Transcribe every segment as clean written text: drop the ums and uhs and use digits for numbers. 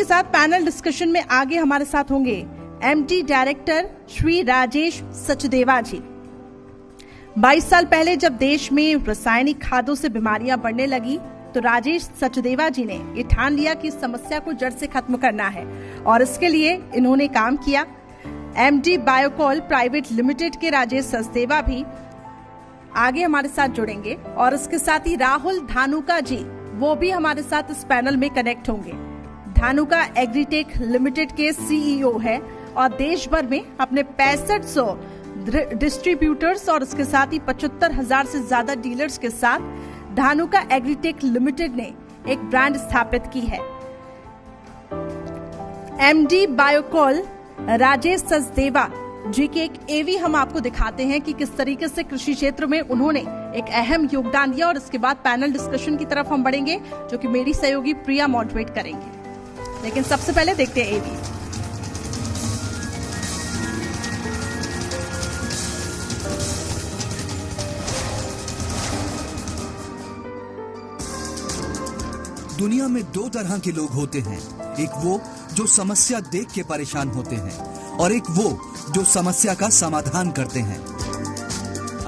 के साथ panel discussion में आगे हमारे साथ होंगे एमडी डायरेक्टर श्री राजेश सचदेवा जी। 22 साल पहले जब देश में रासायनिक खादों से बीमारियां बढ़ने लगी तो राजेश सचदेवा जी ने ये ठान लिया कि इस समस्या को जड़ से खत्म करना है और इसके लिए इन्होंने काम किया। एमडी बायोकॉल प्राइवेट लिमिटेड के राजेश सचदेवा भी आगे हमारे साथ जुड़ेंगे और इसके साथ ही राहुल धानुका जी वो भी हमारे साथ इस पैनल में कनेक्ट होंगे। धानुका एग्रीटेक लिमिटेड के सीईओ है और देश भर में अपने 6500 डिस्ट्रीब्यूटर्स और इसके साथ ही 75,000 से ज्यादा डीलर्स के साथ धानुका एग्रीटेक लिमिटेड ने एक ब्रांड स्थापित की है। एमडी बायोकॉल राजेश सचदेवा जी के एक एवी हम आपको दिखाते हैं कि किस तरीके से कृषि क्षेत्र में उन्होंने एक अहम योगदान दिया और इसके बाद पैनल डिस्कशन की तरफ हम बढ़ेंगे जो कि मेरी सहयोगी प्रिया मॉडरेट करेंगे। लेकिन सबसे पहले देखते हैं एवी। दुनिया में दो तरह के लोग होते हैं, एक वो जो समस्या देख के परेशान होते हैं और एक वो जो समस्या का समाधान करते हैं।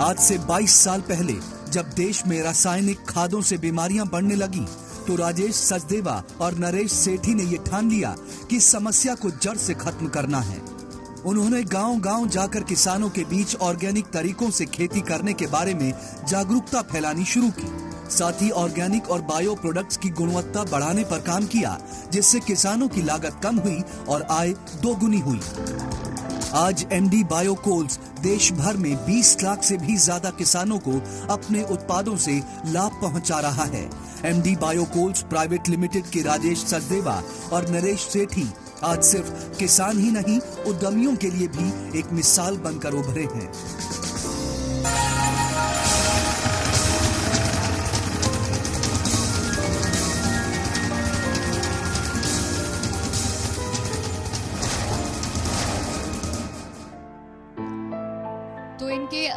आज से 22 साल पहले जब देश में रासायनिक खादों से बीमारियां बढ़ने लगी तो राजेश सचदेवा और नरेश सेठी ने यह ठान लिया कि समस्या को जड़ से खत्म करना है। उन्होंने गांव-गांव जाकर किसानों के बीच ऑर्गेनिक तरीकों से खेती करने के बारे में जागरूकता फैलानी शुरू की। साथ ही ऑर्गेनिक और बायो प्रोडक्ट्स की गुणवत्ता बढ़ाने पर काम किया, जिससे किसानों की लागत कम हुई और आय दोगुनी हुई। आज एमडी बायोकॉल्स देश भर में 20 लाख से भी ज्यादा किसानों को अपने उत्पादों से लाभ पहुंचा रहा है। एमडी बायोकॉल्स प्राइवेट लिमिटेड के राजेश सचदेवा और नरेश सेठी आज सिर्फ किसान ही नहीं, उद्यमियों के लिए भी एक मिसाल बनकर उभरे हैं।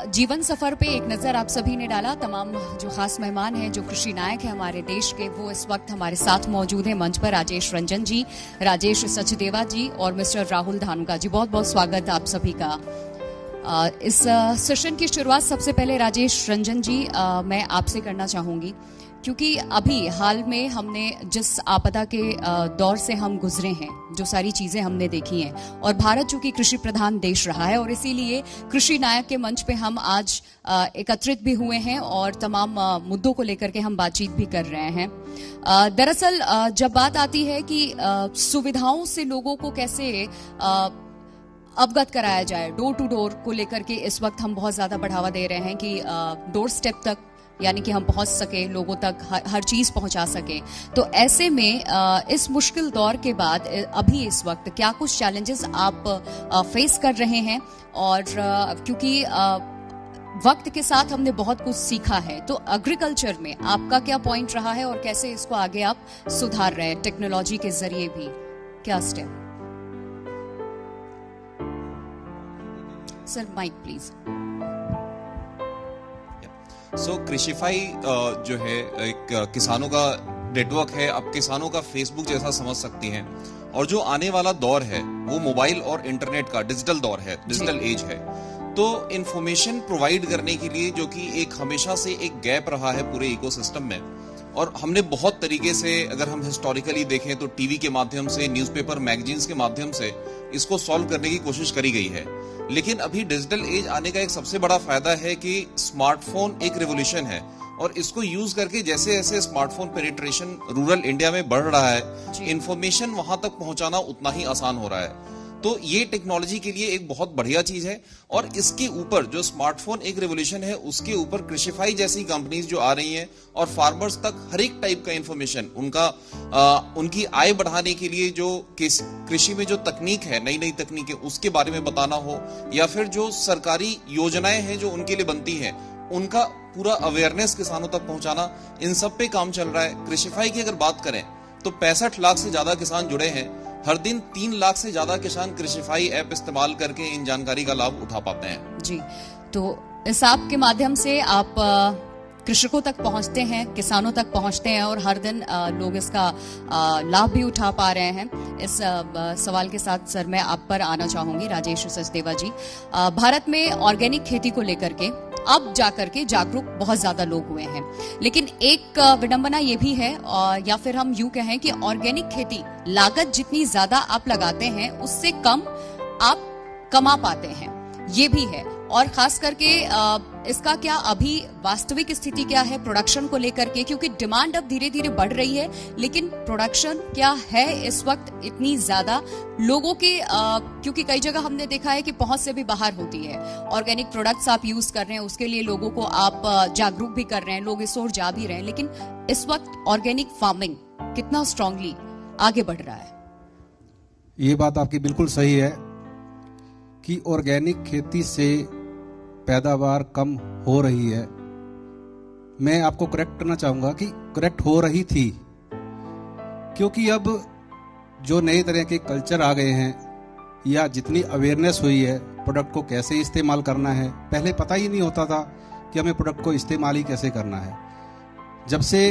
जीवन सफर पे एक नजर आप सभी ने डाला। तमाम जो खास मेहमान हैं, जो कृषि नायक हैं हमारे देश के, वो इस वक्त हमारे साथ मौजूद हैं मंच पर। राजेश रंजन जी, राजेश सचदेवा जी और मिस्टर राहुल धानुका जी, बहुत बहुत स्वागत आप सभी का। इस सेशन की शुरुआत सबसे पहले राजेश रंजन जी मैं आपसे करना चाहूंगी, क्योंकि अभी हाल में हमने जिस आपदा के दौर से हम गुजरे हैं, जो सारी चीजें हमने देखी हैं, और भारत जो कि कृषि प्रधान देश रहा है और इसीलिए कृषि नायक के मंच पे हम आज एकत्रित भी हुए हैं और तमाम मुद्दों को लेकर के हम बातचीत भी कर रहे हैं। दरअसल जब बात आती है कि सुविधाओं से लोगों को कैसे अवगत कराया जाए, डोर टू डोर को लेकर के इस वक्त हम बहुत ज्यादा बढ़ावा दे रहे हैं कि डोर स्टेप तक, यानी कि हम पहुंच सके, लोगों तक हर चीज पहुंचा सके। तो ऐसे में इस मुश्किल दौर के बाद अभी इस वक्त क्या कुछ चैलेंजेस आप फेस कर रहे हैं, और क्योंकि वक्त के साथ हमने बहुत कुछ सीखा है, तो एग्रीकल्चर में आपका क्या पॉइंट रहा है और कैसे इसको आगे आप सुधार रहे हैं टेक्नोलॉजी के जरिए भी, क्या स्टेप? Sir mike please. कृषिफाई जो है एक किसानों का नेटवर्क है, अब किसानों का फेसबुक जैसा समझ सकती हैं। और जो आने वाला दौर है वो मोबाइल और इंटरनेट का डिजिटल दौर है, डिजिटल एज है। तो इंफॉर्मेशन प्रोवाइड करने के लिए, जो कि एक हमेशा से एक गैप रहा है पूरे इकोसिस्टम में, और हमने बहुत तरीके से, अगर हम हिस्टोरिकली देखें तो टीवी के माध्यम से, न्यूज़पेपर, मैगजीन्स के माध्यम से इसको सॉल्व करने की कोशिश करी गई है। लेकिन अभी डिजिटल एज आने का एक सबसे बड़ा फायदा है कि स्मार्टफोन एक रिवोल्यूशन है, और इसको यूज करके जैसे जैसे स्मार्टफोन पेनिट्रेशन रूरल इंडिया में बढ़ रहा है, इंफॉर्मेशन वहां तक पहुंचाना उतना ही आसान हो रहा है। तो ये टेक्नोलॉजी के लिए एक बहुत बढ़िया चीज है। और इसके ऊपर जो स्मार्टफोन एक रेवोल्यूशन है, उसके ऊपर कृषिफाई जैसी कंपनीज जो आ रही हैं और फार्मर्स तक हर एक टाइप का इंफॉर्मेशन, उनकी आय बढ़ाने के लिए जो कृषि में जो तकनीक है, नई नई तकनीकें, उसके बारे में बताना हो, या फिर जो सरकारी योजनाएं हैं जो उनके लिए बनती हैं, उनका पूरा अवेयरनेस किसानों तक पहुंचाना, इन सब पे काम चल रहा है। कृषिफाई की अगर बात करें तो 65 लाख से ज्यादा किसान जुड़े हैं। हर दिन 3 लाख से ज्यादा किसान कृषिफाई ऐप इस्तेमाल करके इन जानकारी का लाभ उठा पाते हैं। जी, तो इस ऐप के माध्यम से आप कृषकों तक पहुंचते हैं, किसानों तक पहुंचते हैं और हर दिन लोग इसका लाभ भी उठा पा रहे हैं। इस सवाल के साथ सर मैं आप पर आना चाहूंगी, राजेश सचदेवा जी। भारत में ऑर्गेनिक खेती को लेकर के अब जाकर के जागरूक बहुत ज्यादा लोग हुए हैं, लेकिन एक विडंबना ये भी है, या फिर हम यूं कहें कि ऑर्गेनिक खेती लागत जितनी ज्यादा आप लगाते हैं उससे कम आप कमा पाते हैं, ये भी है। और खास करके इसका क्या अभी वास्तविक स्थिति क्या है प्रोडक्शन को लेकर के, क्योंकि डिमांड अब धीरे धीरे बढ़ रही है, लेकिन प्रोडक्शन क्या है इस वक्त इतनी ज्यादा लोगों के, क्योंकि कई जगह हमने देखा है कि पहुंच से भी बाहर होती है। ऑर्गेनिक प्रोडक्ट्स आप यूज कर रहे हैं, उसके लिए लोगों को आप जागरूक भी कर रहे हैं, लोग इस ओर जा भी रहे हैं, लेकिन इस वक्त ऑर्गेनिक फार्मिंग कितना स्ट्रांगली आगे बढ़ रहा है? ये बात आपकी बिल्कुल सही है कि ऑर्गेनिक खेती से पैदावार कम हो रही है। मैं आपको करेक्ट करना चाहूंगा कि करेक्ट हो रही थी, क्योंकि अब जो नए तरह के कल्चर आ गए हैं या जितनी अवेयरनेस हुई है प्रोडक्ट को कैसे इस्तेमाल करना है, पहले पता ही नहीं होता था कि हमें प्रोडक्ट को इस्तेमाल ही कैसे करना है। जब से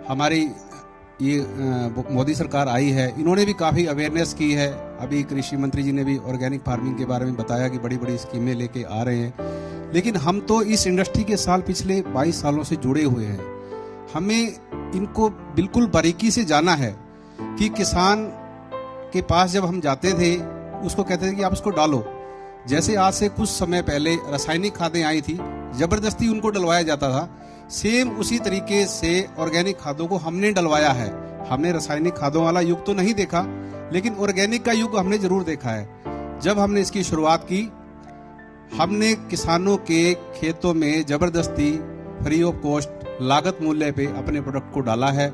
हमारी ये मोदी सरकार आई है, इन्होंने भी काफ़ी अवेयरनेस की है। अभी कृषि मंत्री जी ने भी ऑर्गेनिक फार्मिंग के बारे में बताया कि बड़ी बड़ी स्कीमें लेके आ रहे हैं, लेकिन हम तो इस इंडस्ट्री के साल पिछले 22 सालों से जुड़े हुए हैं। हमें इनको बिल्कुल बारीकी से जाना है कि किसान के पास जब हम जाते थे उसको कहते थे कि आप इसको डालो। जैसे आज से कुछ समय पहले रासायनिक खादें आई थी, जबरदस्ती उनको डलवाया जाता था, सेम उसी तरीके से ऑर्गेनिक खादों को हमने डलवाया है। हमने रासायनिक खादों वाला युग तो नहीं देखा, लेकिन ऑर्गेनिक का युग हमने जरूर देखा है। जब हमने इसकी शुरुआत की, हमने किसानों के खेतों में जबरदस्ती फ्री ऑफ कॉस्ट लागत मूल्य पे अपने प्रोडक्ट को डाला है,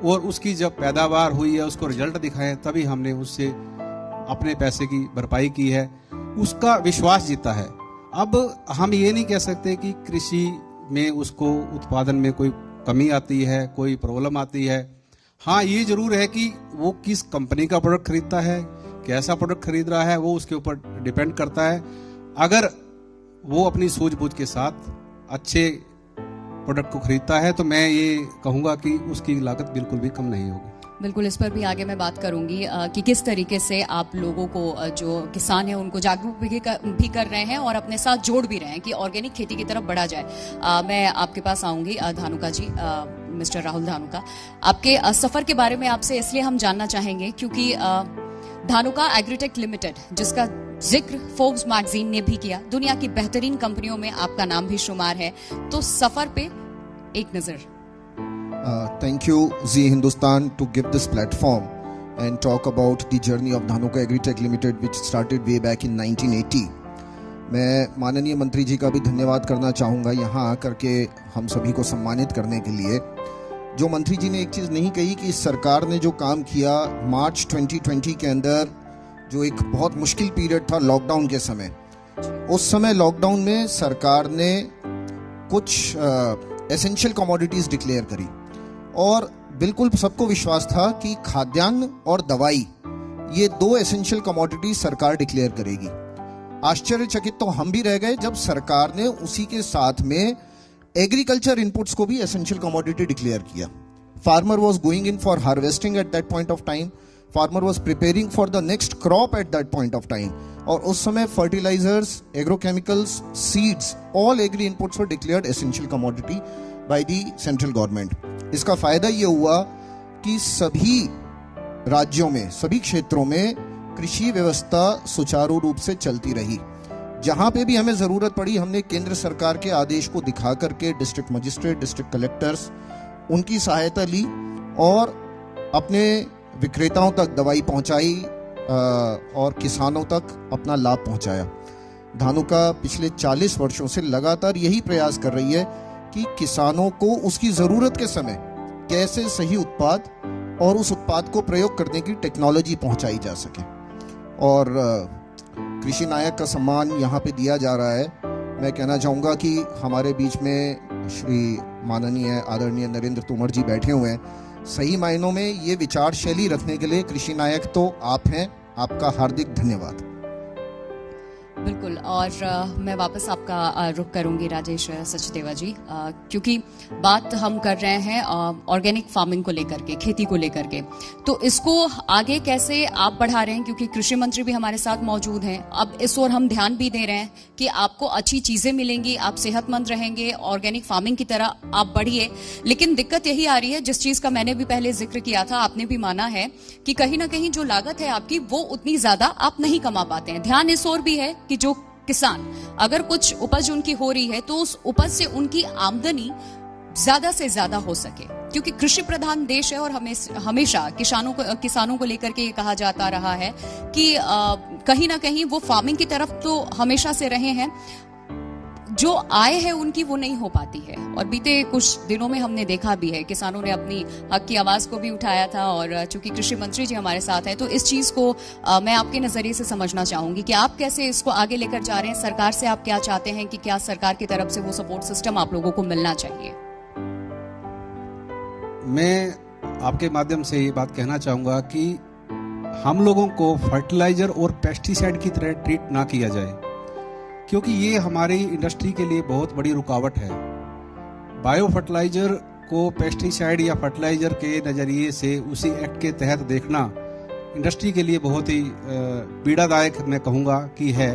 और उसकी जब पैदावार हुई है, उसको रिजल्ट दिखाए, तभी हमने उससे अपने पैसे की भरपाई की है, उसका विश्वास जीता है। अब हम ये नहीं कह सकते कि कृषि में उसको उत्पादन में कोई कमी आती है, कोई प्रॉब्लम आती है। हाँ, ये जरूर है कि वो किस कंपनी का प्रोडक्ट खरीदता है, कैसा प्रोडक्ट खरीद रहा है, वो उसके ऊपर डिपेंड करता है। अगर वो अपनी सूझबूझ के साथ अच्छे प्रोडक्ट को खरीदता है तो मैं ये कहूँगा कि उसकी लागत बिल्कुल भी कम नहीं होगी। बिल्कुल, इस पर भी आगे मैं बात करूंगी कि किस तरीके से आप लोगों को, जो किसान हैं उनको जागरूक भी कर रहे हैं और अपने साथ जोड़ भी रहे हैं कि ऑर्गेनिक खेती की तरफ बढ़ा जाए। मैं आपके पास आऊंगी धानुका जी, मिस्टर राहुल धानुका। आपके सफर के बारे में आपसे इसलिए हम जानना चाहेंगे क्योंकि धानुका एग्रीटेक लिमिटेड, जिसका जिक्र फोर्ब्स मैगजीन ने भी किया, दुनिया की बेहतरीन कंपनियों में आपका नाम भी शुमार है, तो सफर पे एक नजर। Thank you, Zee Hindustan, to give this platform and talk about the journey of Dhanuka Agritech Limited, which started way back in 1980. मैं माननीय मंत्री जी का भी धन्यवाद करना चाहूँगा यहाँ आकर के हम सभी को सम्मानित करने के लिए। जो मंत्री जी ने एक चीज़ नहीं कही कि सरकार ने जो काम किया मार्च 2020 के अंदर, जो एक बहुत मुश्किल पीरियड था लॉकडाउन के समय, उस समय लॉकडाउन में सरकार ने कुछ एसेंशियल कमोडिटीज़ डिक्लेयर करी, और बिल्कुल सबको विश्वास था कि खाद्यान्न और दवाई, ये दो एसेंशियल कमोडिटी सरकार डिक्लेयर करेगी। आश्चर्यचकित तो हम भी रह गए जब सरकार ने उसी के साथ में एग्रीकल्चर इनपुट्स को भी एसेंशियल कमोडिटी डिक्लेयर किया। Farmer was going in for harvesting at that point of time, farmer was preparing for the next crop at that point of time, और उस समय fertilisers, agrochemicals, seeds, all agri inputs were declared essential commodity by the central government. इसका फायदा ये हुआ कि सभी राज्यों में, सभी क्षेत्रों में कृषि व्यवस्था सुचारू रूप से चलती रही। जहां पे भी हमें जरूरत पड़ी, हमने केंद्र सरकार के आदेश को दिखा करके डिस्ट्रिक्ट मजिस्ट्रेट, डिस्ट्रिक्ट कलेक्टर्स, उनकी सहायता ली और अपने विक्रेताओं तक दवाई पहुंचाई और किसानों तक अपना लाभ पहुंचाया। धानुका पिछले 40 वर्षों से लगातार यही प्रयास कर रही है कि किसानों को उसकी ज़रूरत के समय कैसे सही उत्पाद और उस उत्पाद को प्रयोग करने की टेक्नोलॉजी पहुंचाई जा सके। और कृषि नायक का सम्मान यहाँ पे दिया जा रहा है। मैं कहना चाहूँगा कि हमारे बीच में श्री माननीय आदरणीय नरेंद्र तोमर जी बैठे हुए हैं। सही मायनों में ये विचार शैली रखने के लिए कृषि नायक तो आप हैं, आपका हार्दिक धन्यवाद। बिल्कुल। और मैं वापस आपका रुख करूंगी राजेश सचदेवा जी, क्योंकि बात हम कर रहे हैं ऑर्गेनिक फार्मिंग को लेकर के, खेती को लेकर के, तो इसको आगे कैसे आप बढ़ा रहे हैं, क्योंकि कृषि मंत्री भी हमारे साथ मौजूद हैं। अब इस ओर हम ध्यान भी दे रहे हैं कि आपको अच्छी चीजें मिलेंगी, आप सेहतमंद रहेंगे, ऑर्गेनिक फार्मिंग की तरह आप बढ़िए। लेकिन दिक्कत यही आ रही है, जिस चीज का मैंने भी पहले जिक्र किया था, आपने भी माना है कि कहीं ना कहीं जो लागत है आपकी वो उतनी ज्यादा आप नहीं कमा पाते हैं। ध्यान इस ओर भी है कि जो किसान अगर कुछ उपज उनकी हो रही है तो उस उपज से उनकी आमदनी ज्यादा से ज्यादा हो सके, क्योंकि कृषि प्रधान देश है और हमेशा किसानों को लेकर के ये कहा जाता रहा है कि कहीं ना कहीं वो फार्मिंग की तरफ तो हमेशा से रहे हैं, जो आय है उनकी वो नहीं हो पाती है। और बीते कुछ दिनों में हमने देखा भी है, किसानों ने अपनी हक की आवाज को भी उठाया था। और चूंकि कृषि मंत्री जी हमारे साथ हैं, तो इस चीज को मैं आपके नजरिए से समझना चाहूंगी कि आप कैसे इसको आगे लेकर जा रहे हैं, सरकार से आप क्या चाहते हैं, कि क्या सरकार की तरफ से वो सपोर्ट सिस्टम आप लोगों को मिलना चाहिए। मैं आपके माध्यम से ये बात कहना चाहूंगा कि हम लोगों को फर्टिलाइजर और पेस्टिसाइड की तरह ट्रीट ना किया जाए, क्योंकि ये हमारी इंडस्ट्री के लिए बहुत बड़ी रुकावट है। बायो फर्टिलाइजर को पेस्टिसाइड या फर्टिलाइजर के नज़रिए से उसी एक्ट के तहत देखना इंडस्ट्री के लिए बहुत ही पीड़ादायक मैं कहूँगा कि है,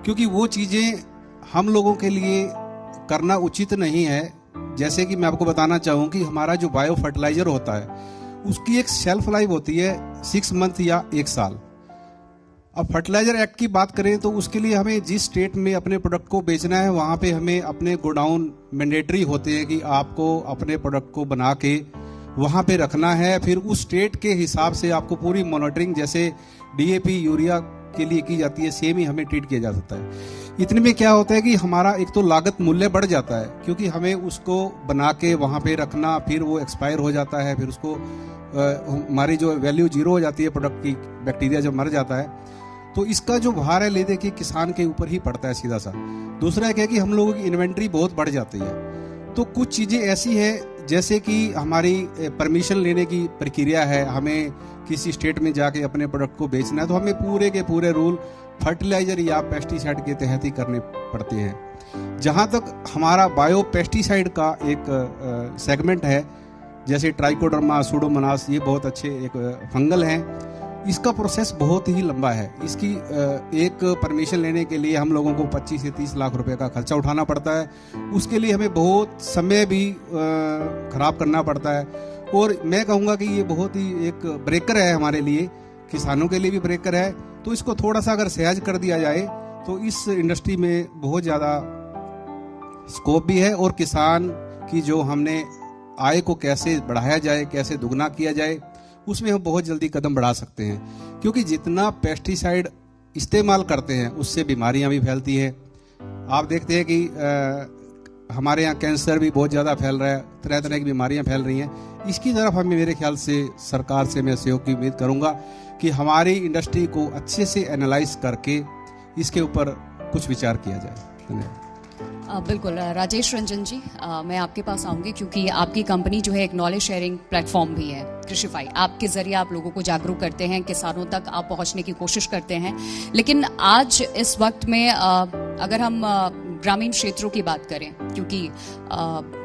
क्योंकि वो चीज़ें हम लोगों के लिए करना उचित नहीं है। जैसे कि मैं आपको बताना चाहूँ कि हमारा जो बायो फर्टिलाइजर होता है उसकी एक शेल्फ लाइफ होती है 6 मंथ या 1 साल। अब फर्टिलाइजर एक्ट की बात करें तो उसके लिए हमें जिस स्टेट में अपने प्रोडक्ट को बेचना है वहाँ पे हमें अपने गोडाउन मैंडेटरी होते हैं कि आपको अपने प्रोडक्ट को बना के वहाँ पे रखना है। फिर उस स्टेट के हिसाब से आपको पूरी मॉनिटरिंग जैसे डीएपी यूरिया के लिए की जाती है, सेम ही हमें ट्रीट किया जा सकता है। इतने में क्या होता है कि हमारा एक तो लागत मूल्य बढ़ जाता है, क्योंकि हमें उसको बना के वहाँ पे रखना, फिर वो एक्सपायर हो जाता है, फिर उसको हमारी जो वैल्यू जीरो हो जाती है प्रोडक्ट की, बैक्टीरिया जब मर जाता है, तो इसका जो भार है ले दे कि किसान के ऊपर ही पड़ता है सीधा सा। दूसरा क्या है कि हम लोगों की इन्वेंट्री बहुत बढ़ जाती है। तो कुछ चीज़ें ऐसी है जैसे कि हमारी परमिशन लेने की प्रक्रिया है, हमें किसी स्टेट में जाके अपने प्रोडक्ट को बेचना है तो हमें पूरे के पूरे रूल फर्टिलाइजर या पेस्टिसाइड के तहत ही करने पड़ते हैं। जहाँ तक हमारा बायो पेस्टिसाइड का एक सेगमेंट है, जैसे ट्राइकोडर्मा, सूडोमोनास, ये बहुत अच्छे एक फंगल हैं, इसका प्रोसेस बहुत ही लंबा है। इसकी एक परमिशन लेने के लिए हम लोगों को 25 से 30 लाख रुपए का खर्चा उठाना पड़ता है। उसके लिए हमें बहुत समय भी खराब करना पड़ता है। और मैं कहूँगा कि ये बहुत ही एक ब्रेकर है हमारे लिए, किसानों के लिए भी ब्रेकर है। तो इसको थोड़ा सा अगर सहज कर दिया जाए तो इस इंडस्ट्री में बहुत ज़्यादा स्कोप भी है, और किसान की जो हमने आय को कैसे बढ़ाया जाए, कैसे दुगना किया जाए, उसमें हम बहुत जल्दी कदम बढ़ा सकते हैं। क्योंकि जितना पेस्टिसाइड इस्तेमाल करते हैं उससे बीमारियां भी फैलती हैं। आप देखते हैं कि हमारे यहाँ कैंसर भी बहुत ज़्यादा फैल रहा है, तरह तरह की बीमारियां फैल रही हैं। इसकी तरफ हमें, मेरे ख्याल से सरकार से मैं सहयोग की उम्मीद करूँगा कि हमारी इंडस्ट्री को अच्छे से एनालाइज करके इसके ऊपर कुछ विचार किया जाए। धन्यवाद। बिल्कुल राजेश रंजन जी, मैं आपके पास आऊंगी, क्योंकि आपकी कंपनी जो है एक नॉलेज शेयरिंग प्लेटफॉर्म भी है, कृषिफाई। आपके जरिए आप लोगों को जागरूक करते हैं, किसानों तक आप पहुंचने की कोशिश करते हैं। लेकिन आज इस वक्त में अगर हम ग्रामीण क्षेत्रों की बात करें, क्योंकि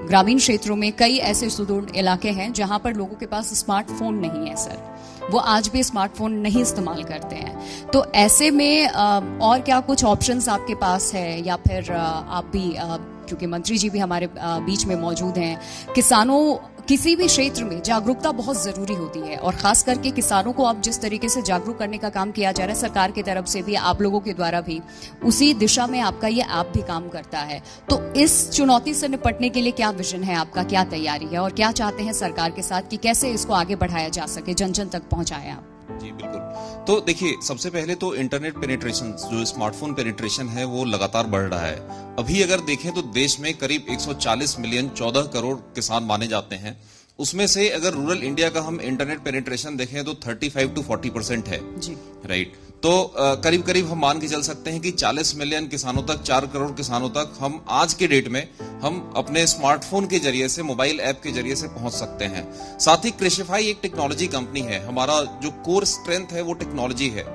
ग्रामीण क्षेत्रों में कई ऐसे सुदूर इलाके हैं जहां पर लोगों के पास स्मार्टफोन नहीं है सर, वो आज भी स्मार्टफोन नहीं इस्तेमाल करते हैं। तो ऐसे में और क्या कुछ ऑप्शंस आपके पास है, या फिर आप भी, क्योंकि मंत्री जी भी हमारे बीच में मौजूद हैं, किसानों किसी भी क्षेत्र में जागरूकता बहुत जरूरी होती है, और खास करके किसानों को अब जिस तरीके से जागरूक करने का काम किया जा रहा है सरकार की तरफ से भी, आप लोगों के द्वारा भी, उसी दिशा में आपका ये ऐप भी काम करता है। तो इस चुनौती से निपटने के लिए क्या विजन है आपका, क्या तैयारी है, और क्या चाहते हैं सरकार के साथ कि कैसे इसको आगे बढ़ाया जा सके, जन जन तक पहुंचाए आप? जी बिल्कुल। तो देखिए, सबसे पहले तो इंटरनेट पेनिट्रेशन, जो स्मार्टफोन पेनिट्रेशन है, वो लगातार बढ़ रहा है। अभी अगर देखें तो देश में करीब 140 मिलियन 14 करोड़ किसान माने जाते हैं। उसमें से अगर रूरल इंडिया का हम इंटरनेट पेनिट्रेशन देखें तो 35 to 40% है जी, राइट। तो करीब करीब हम मान के चल सकते हैं कि 40 मिलियन किसानों तक, 4 करोड़ किसानों तक हम आज के डेट में हम अपने स्मार्टफोन के जरिए से, मोबाइल ऐप के जरिए से पहुंच सकते हैं। साथ ही कृषिफाई एक टेक्नोलॉजी कंपनी है, हमारा जो कोर स्ट्रेंथ है वो टेक्नोलॉजी है।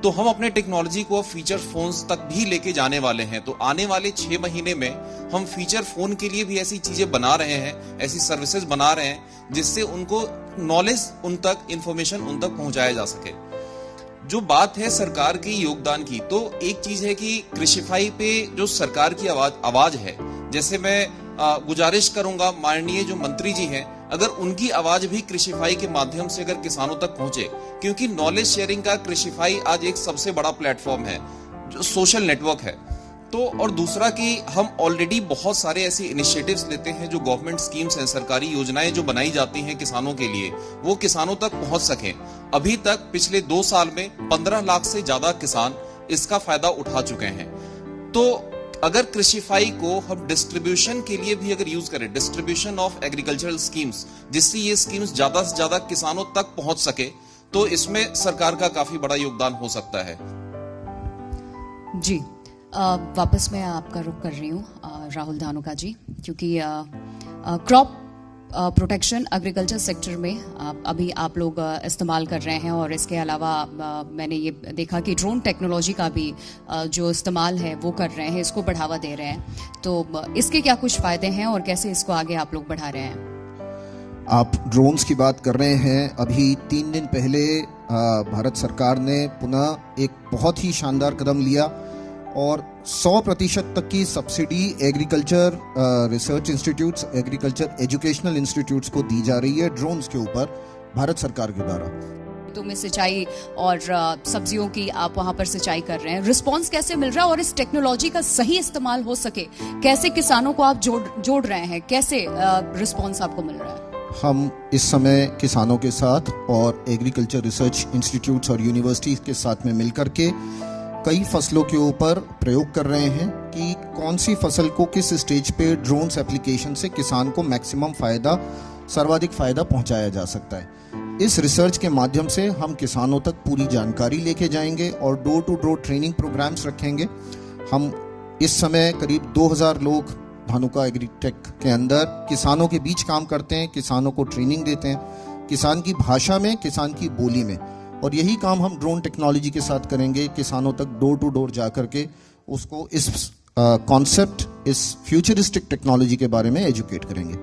तो हम अपने टेक्नोलॉजी को अब फीचर फोन्स तक भी लेके जाने वाले हैं। तो आने वाले 6 महीने में हम फीचर फोन के लिए भी ऐसी चीजें बना रहे हैं, ऐसी सर्विसेज बना रहे हैं जिससे उनको नॉलेज उन तक, इंफॉर्मेशन उन तक पहुंचाया जा सके। जो बात है सरकार की योगदान की, तो एक चीज है कि कृषिफाई पे जो सरकार की आवाज है, जैसे मैं गुजारिश करूंगा माननीय जो मंत्री जी हैं, अगर उनकी आवाज भी कृषिफाई के माध्यम से अगर किसानों तक पहुंचे, क्योंकि नॉलेज शेयरिंग का कृषिफाई आज एक सबसे बड़ा प्लेटफॉर्म है, जो सोशल नेटवर्क है। तो और दूसरा कि हम ऑलरेडी बहुत सारे ऐसे इनिशिएटिव्स लेते हैं, जो गवर्नमेंट स्कीम्स हैं, सरकारी योजनाएं जो बनाई जाती हैं किसानों के लिए, वो किसानों तक पहुंच सकें। अभी तक पिछले 2 साल में 15 लाख से ज्यादा किसान इसका फायदा उठा चुके हैं। तो अगर कृषिफाई को हम डिस्ट्रीब्यूशन के लिए भी अगर यूज करें, डिस्ट्रीब्यूशन ऑफ एग्रीकल्चरल स्कीम्स, जिससे ये स्कीम्स ज्यादा से ज्यादा किसानों तक पहुंच सके, तो इसमें सरकार का काफी बड़ा योगदान हो सकता है। जी, वापस मैं आपका रुख कर रही हूँ राहुल धानुका जी, क्योंकि क्रॉप प्रोटेक्शन एग्रीकल्चर सेक्टर में अभी आप लोग इस्तेमाल कर रहे हैं, और इसके अलावा मैंने ये देखा कि ड्रोन टेक्नोलॉजी का भी जो इस्तेमाल है वो कर रहे हैं, इसको बढ़ावा दे रहे हैं। तो इसके क्या कुछ फायदे हैं और कैसे इसको आगे आप लोग बढ़ा रहे हैं? आप ड्रोन्स की बात कर रहे हैं। अभी 3 दिन पहले भारत सरकार ने पुनः एक बहुत ही शानदार कदम लिया और 100% तक की subsidy agriculture research institutes, agriculture educational institutes को दी जा रही है ड्रोन्स के ऊपर भारत सरकार के द्वारा। तो में सिंचाई और सब्जियों की आप वहां पर सिंचाई कर रहे हैं, रिस्पांस कैसे मिल रहा है और इस टेक्नोलॉजी का सही इस्तेमाल हो सके, कैसे किसानों को आप जोड़ रहे हैं, कैसे रिस्पांस आपको मिल रहा है? हम इस समय किसानों के साथ और एग्रीकल्चर रिसर्च इंस्टीट्यूट्स और यूनिवर्सिटीज के साथ में मिलकर के कई फसलों के ऊपर प्रयोग कर रहे हैं कि कौन सी फसल को किस स्टेज पे ड्रोन्स एप्लीकेशन से किसान को मैक्सिमम फायदा, सर्वाधिक फायदा पहुंचाया जा सकता है। इस रिसर्च के माध्यम से हम किसानों तक पूरी जानकारी लेके जाएंगे और door to door training programmes रखेंगे। हम इस समय करीब 2000 लोग धानुका एग्रीटेक के अंदर किसानों के बीच काम करते हैं, किसानों को ट्रेनिंग देते हैं, किसान की भाषा में, किसान की बोली में। और यही काम हम ड्रोन टेक्नोलॉजी के साथ करेंगे, किसानों तक डोर टू डोर जा करके उसको इस कॉन्सेप्ट, इस फ्यूचरिस्टिक टेक्नोलॉजी के बारे में एजुकेट करेंगे।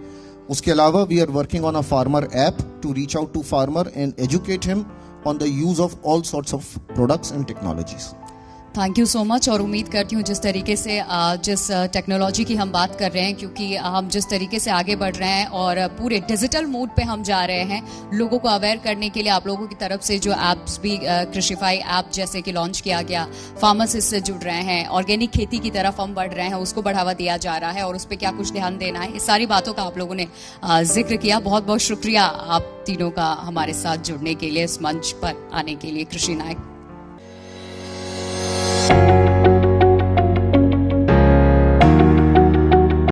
उसके अलावा we are working on a farmer app to reach out to farmer and educate him on the use of all sorts of products and technologies. Thank you so much. और उम्मीद करती हूँ जिस तरीके से जिस टेक्नोलॉजी की हम बात कर रहे हैं, क्योंकि हम जिस तरीके से आगे बढ़ रहे हैं और पूरे डिजिटल मोड पे हम जा रहे हैं, लोगों को अवेयर करने के लिए आप लोगों की तरफ से जो एप्स भी कृषिफाई ऐप जैसे कि लॉन्च किया गया, फार्मर्स इससे जुड़ रहे हैं, ऑर्गेनिक खेती की तरफ हम बढ़ रहे हैं, उसको बढ़ावा दिया जा रहा है और उस पर क्या कुछ ध्यान देना है, इस सारी बातों का आप लोगों ने जिक्र किया। बहुत बहुत शुक्रिया आप तीनों का हमारे साथ जुड़ने के लिए, इस मंच पर आने के लिए। कृषि नायक